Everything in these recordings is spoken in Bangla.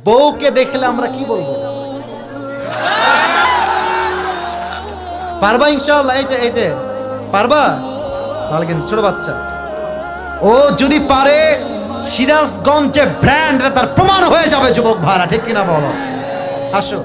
বউকে দেখলে আমরা কি বলবো? পারবা ইনশাআল্লাহ? এই যে পারবা? তাহলে কিন্তু ছোট বাচ্চা, ও যদি পারে সিরাজগঞ্জে ব্র্যান্ড তার প্রমাণ হয়ে যাবে যুবক ভাড়া, ঠিক কিনা বলো? আসো।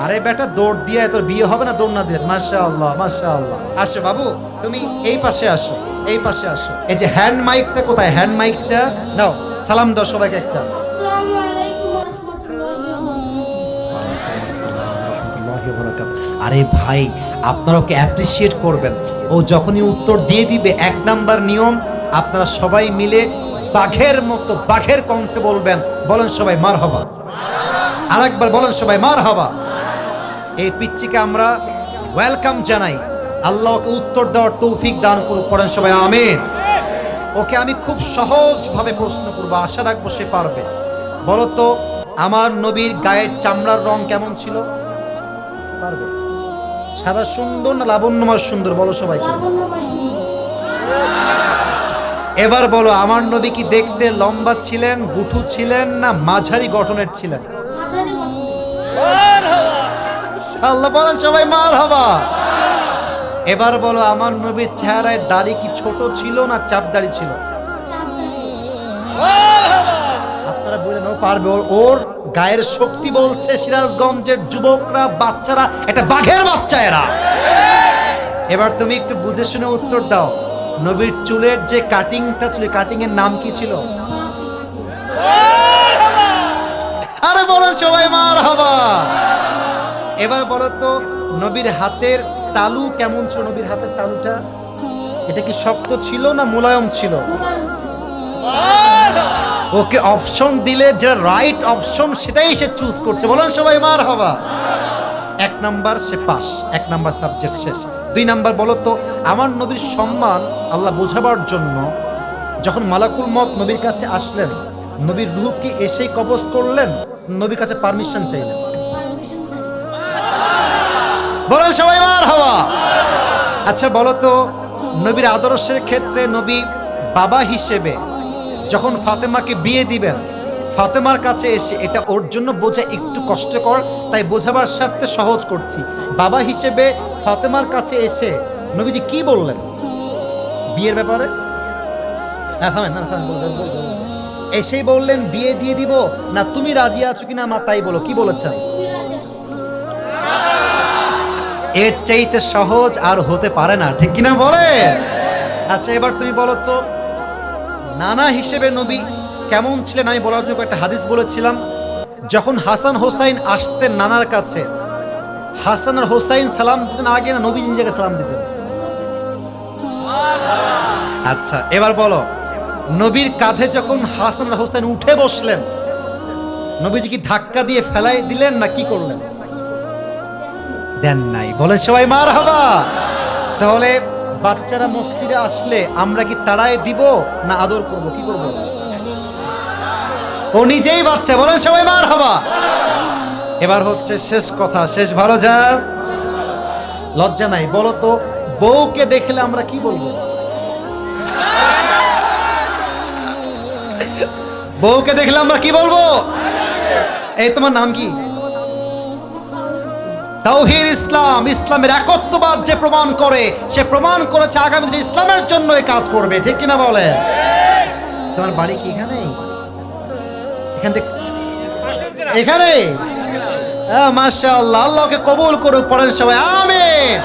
আরে বেটা দৌড় দিয়ে তোর বিয়ে হবে না দৌড় না দিয়ে? মাশাআল্লাহ মাশাআল্লাহ। আসো বাবু, তুমি এই পাশে আসো, এই পাশে আসো। এই যে হ্যান্ড মাইকটা কোথায়? হ্যান্ড মাইকটা দাও, সালাম দাও সবাইকে একটা। আসসালামু আলাইকুম ওয়া রাহমাতুল্লাহি ওয়া বারাকাতুহু। আরে ভাই, আপনারা ওকে অ্যাপ্রিসিয়েট করবেন। ও যখনই উত্তর দিয়ে দিবে, 1 নাম্বার নিয়ম, আপনারা সবাই মিলে বাঘের মতো বাঘের কণ্ঠে বলবেন। বলেন সবাই মারহাবা। আরেকবার বলেন সবাই মারহাবা। এই পিচ্চিকে আমরা ওয়েলকাম জানাই। আল্লাহ ওকে উত্তর দেওয়ার তৌফিক দান করুক। পড়েন সবাই আমিন। ওকে আমি খুব সহজভাবে প্রশ্ন করবো, আশা রাখবো সে পারবে। বলো তো, আমার নবীর গায়ের চামড়ার রং কেমন ছিল? পারবে? সাদা সুন্দর না লাবণ্যময় সুন্দর? বলো সবাইকে। লাবণ্যময় সুন্দর। এবার বলো, আমার নবী কি দেখতে লম্বা ছিলেন, গুঠু ছিলেন, না মাঝারি গঠনের ছিলেন? মাঝারি গঠন। আল্লাহ বলেন সবাই মারহাবা। এবার বলো, আমার নবীর চেহারায় দাড়ি কি ছোট ছিল না চাপ দাড়ি ছিল? চাঁদদারি। আপনারা বলেন ও পারবে। ওর গায়ের শক্তি বলছে সিরাজগঞ্জের যুবকরা, বাচ্চারা, এটা বাঘের বাচ্চা এরা। এবার তুমি একটু বুঝে শুনে উত্তর দাও। নবীর চুলের যে কাটিংটা ছিল, কাটিং এর নাম কি ছিল? আরে বলেন সবাই মারহাবা। এবার বলো তো, নবীর হাতের তালু কেমন ছিল? নবীর হাতের তালুটা এটা কি শক্ত ছিল না মোলায়েম ছিল? মোলায়েম ছিল। ওকে অপশন দিলে যেটা রাইট অপশন সেটাই সে চুজ করছে। বলেন সবাই মারহাবা। 1 নাম্বার সে পাস, 1 নাম্বার সাবজেক্ট শেষ। 2 নাম্বার বলো তো, আমার নবীর সম্মান আল্লাহ বোঝাবার জন্য যখন মালাকুল মত নবীর কাছে আসলেন, নবীর রূহ কি এসেই কবজ করলেন, নবীর কাছে পারমিশন চাইলেন? পারমিশন চাই। বলেন সবাই মারহাবা। আচ্ছা বলো তো, নবীর আদর্শের ক্ষেত্রে নবী বাবা হিসেবে যখন ফাতেমাকে বিয়ে দিবেন, ফাতেমার কাছে এসে, এটা ওর জন্য বোঝা একটু কষ্টকর, তাই বোঝাবার স্বার্থে সহজ করছি। বাবা হিসেবে ফাতেমার কাছে এসে নবীজি কি বললেন বিয়ের ব্যাপারে? না থামেন, না থামেন, বলবেন। এসেই বললেন বিয়ে দিয়ে দিব, না তুমি রাজি আছো কিনা মা তাই বলো, কি বলেছেন? তুমি রাজি আছো? এর চাইতে সহজ আর হতে পারে না, ঠিক কিনা বলে? আচ্ছা এবার তুমি বলো তো, নানা হিসেবে নবী কেমন ছিলেন? আমি বলার জন্য একটা হাদিস বলেছিলাম, যখন হাসান হোসাইন আসতেন নানার কাছে, হাসান আর হোসাইন সালাম দিতেন আগে না নবী নিজেকে সালাম দিতেন? আচ্ছা এবার বলো, নবীর কাঁধে যখন হাসান আর হোসাইন উঠে বসলেন, নবীজি কি ধাক্কা দিয়ে ফেলাই দিলেন না কি করলেন? দেন নাই। বলেন সবাই মারহাবা। তাহলে বাচ্চারা মসজিদে আসলে আমরা কি তাড়ায় দিব না আদর করব, কি করব? ও নিজেই বাচ্চা। বলেন সবাই মারহাবা। এবার হচ্ছে শেষ কথা, শেষ ভালো যার লজ্জা নাই। বলো তো, বউকে দেখলে আমরা কি বলবো? বউকে দেখলে আমরা কি বলবো? এই তোমার নাম কি? তাওহীদ ইসলাম। ইসলামের একত্ববাদ যে প্রমাণ করে, সে প্রমাণ করেছে আগামী দিনে ইসলামের জন্য এই কাজ করবে, ঠিক কিনা বলে? তোমার বাড়ি কি এখানে? এখান থেকে এখানে? মাশাআল্লাহ, আল্লাহকে কবুল করুক। পড়েন সবাই আমিন।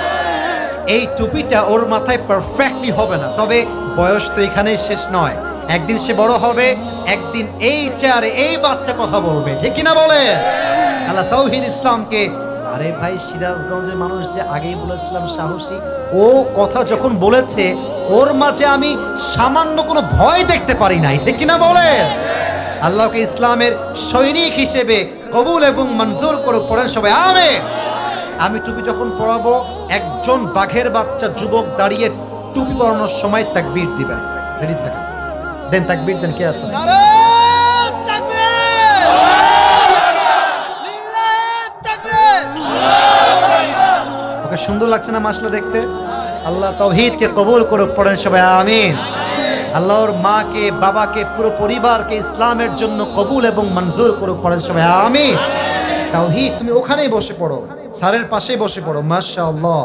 এই টুপিটা ওর মাথায় পারফেক্টলি হবে না, তবে বয়স তো এখানেই শেষ নয়। একদিন সে বড় হবে, একদিন এই চেয়ারে এই বাচ্চা কথা বলবে, ঠিক কিনা বলে? আল্লাহ তাওহীদ ইসলামকে, আরে ভাই সিরাজগঞ্জের মানুষ যে আগেই বলেছিলাম সাহসী, ও কথা যখন বলেছে ওর মাঝে আমি সামান্য কোনো ভয় দেখতে পারি নাই, ঠিক কিনা বলে? আল্লাহকে ইসলামের সৈনিক হিসেবে কবুল এবং মঞ্জুর করুক। পড়েন সবাই আমিন। আমি টুপি যখন পরাবো, একজন বাঘের বাচ্চা যুবক দাঁড়িয়ে টুপি পরানোর সময় তাকবীর দিবেন। রেডি থাকেন, দেন তাকবীর দেন। কে আছেন? ওকে সুন্দর লাগছে না মাশাআল্লাহ দেখতে? আল্লাহ তাওহীদকে কবুল করুক। পড়েন সবাই আমিন। আল্লাহর মাকে বাবাকে পুরো পরিবারকে ইসলামের জন্য কবুল এবং মঞ্জুর করুক। পড়েন সবাই আমিন। তাওহীদ, তুমি ওখানেই বসে পড়ো, স্যারের পাশেই বসে পড়ো। মাশাআল্লাহ।